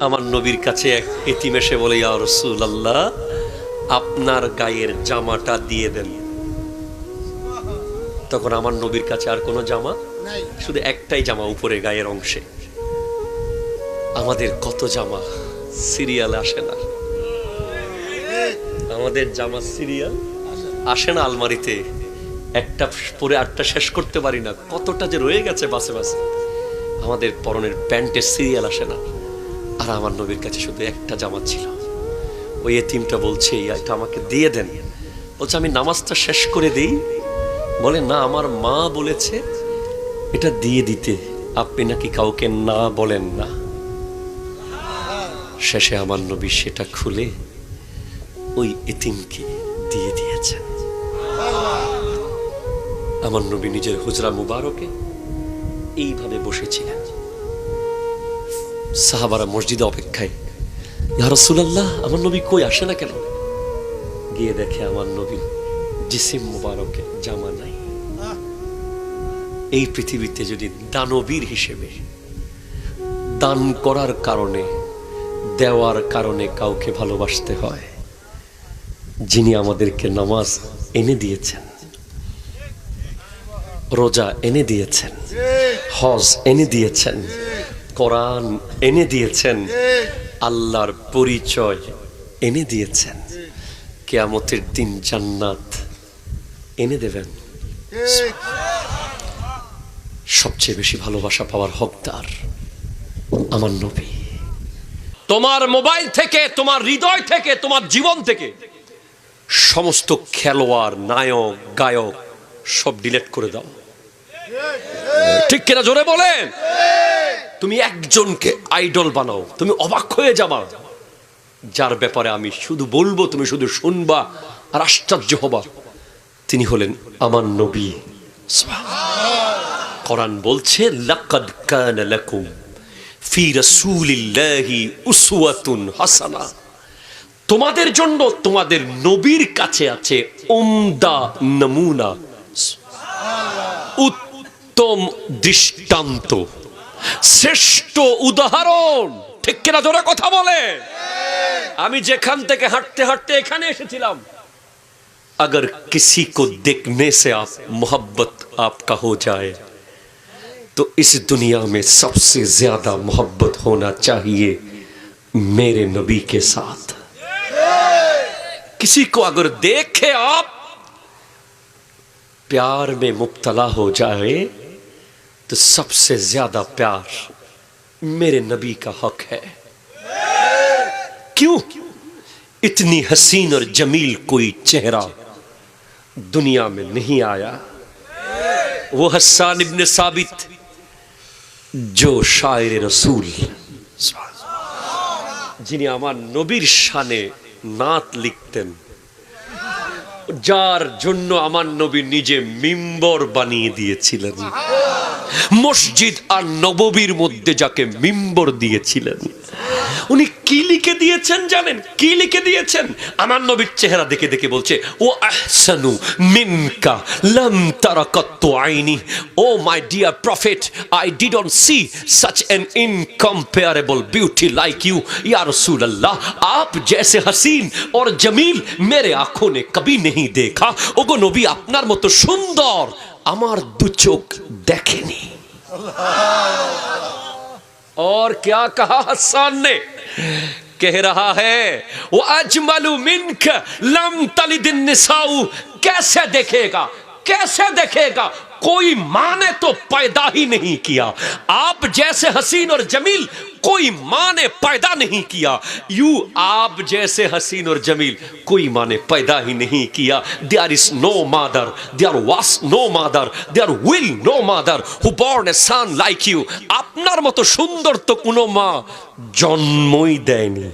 আমার নবীর কাছে এক এতিম এসে বলে, ইয়া রাসূলুল্লাহ, আপনার গায়ের জামাটা দিয়ে দেন। তখন আমার নবীর কাছে আর কোনো জামা নাই, শুধু একটাই জামা উপরে গায়ের অংশে। আমাদের কত জামা সিরিয়াল আসে না, আমাদের জামা সিরিয়াল আসে না আলমারিতে, একটা পরে আটটা শেষ করতে পারি না, কতটা যে রয়ে গেছে বাসে বাসে। আমাদের পরনের প্যান্টের সিরিয়াল আসে না, আর আমার নবীর কাছে শুধু একটা জামা ছিল। ওই এতিমটা বলছে, এটা আমাকে দিয়ে দেন। বলছে, আমি নামাজটা শেষ করে দেই। বলে, না, আমার মা বলেছে এটা দিয়ে দিতে, আপনি নাকি কাউকে না বলেন না। শেষে আমার নবী সেটা খুলে ওই এতিমকে দিয়ে দিয়েছেন। আমার নবী নিজের হুজরা মুবারকে এইভাবে বসেছিলেন। সাহাবারা মসজিদে অপেক্ষায়, ইয়া রাসূলুল্লাহ, আমার নবী কই, আসে না কেন? গিয়ে দেখে আমার নবীর জিসিম মুবারকে জামা নাই। এই পৃথিবীতে যদি দানবীর হিসেবে দান করার কারণে, দেওয়ার কারণে কাউকে ভালোবাসতে হয়, যিনি আমাদেরকে নামাজ এনে দিয়েছেন, রোজা এনে দিয়েছেন, হজ এনে দিয়েছেন, কোরআন এনে দিয়েছেন, আল্লাহর পরিচয় এনে দিয়েছেন, কিয়ামতের দিন জান্নাত এনে দেবেন, সবচেয়ে বেশি ভালোবাসা পাওয়ার হকদার আমার নবী। তোমার মোবাইল থেকে, তোমার হৃদয় থেকে, তোমার জীবন থেকে সমস্ত খেলোয়াড়, নায়ক, গায়ক সব ডিলিট করে দাও। ঠিক কিনা? জোরে বলেন। তুমি একজনকে আইডল বানাও, তুমি অবাক হয়ে যাবা, যার ব্যাপারে আমি শুধু বলবো, তুমি শুধু শুনবা আর আশ্চর্য হবা। তিনি হলেন আমার নবী। কোরআন বলছে, লাকাদ কানা লাকুম ফি রাসূলিল্লাহি উসওয়াতুন হাসানা। তোমাদের জন্য তোমাদের নবীর কাছে আছে উমদা নমুনা, উত্তম দৃষ্টান্ত, শ্রেষ্ঠ উদাহরণ। ঠিক কিনা? জোরে কথা বলে। আমি যেখান থেকে হাঁটতে হাঁটতে এখানে এসেছিলাম, अगर किसी को देखने से आप मोहब्बत आपका हो जाए तो इस दुनिया में सबसे ज्यादा मोहब्बत होना चाहिए मेरे नबी के साथ। किसी को अगर देखे आप प्यार में मुब्तला हो जाए तो सबसे ज्यादा प्यार मेरे नबी का हक है। क्यों? इतनी हसीन और जमील कोई चेहरा दुनिया में नहीं आया। वो हस्सान इब्न साबित जो शायर रसूल, যিনি আমার নবীর শানে নাত লিখতেন, যার জন্য আমার নবী নিজে মিম্বর বানিয়ে দিয়েছিলেন, মসজিদ আর নববীর মধ্যে যাকে মিম্বর দিয়েছিলেন, উনি কি লিখে দিয়েছেন জানেন? কি লিখে দিয়েছেন? আমার নবীর চেহারা দেখে দেখে বলছে, ও আহসানু মিনকা লাম তারা কাত্তু আইনি। Oh my dear prophet, I didn't see such an incomparable beauty like you या रसूल अल्लाह। आप जैसे हसीन और जमील मेरे आंखों ने कभी नहीं देखा। ওগো নবী, আপনার মতো সুন্দর আমার দু চোখ দেখেনি। और क्या कहा हसन ने? कह रहा है, वो अजमलु मिनक लम तलिदिन निसाउ। कैसे देखेगा, कैसे देखेगा? कोई माँ ने तो पैदा ही नहीं किया। आप जैसे हसीन और जमील कोई माँ ने पैदा नहीं किया। यू, आप जैसे हसीन और जमील कोई माँ ने पैदा ही नहीं किया। There is no mother, there was no mother, there will no mother who born a son like you। আপনার মতো সুন্দর তো কোনো মা জন্মই দেয়নি।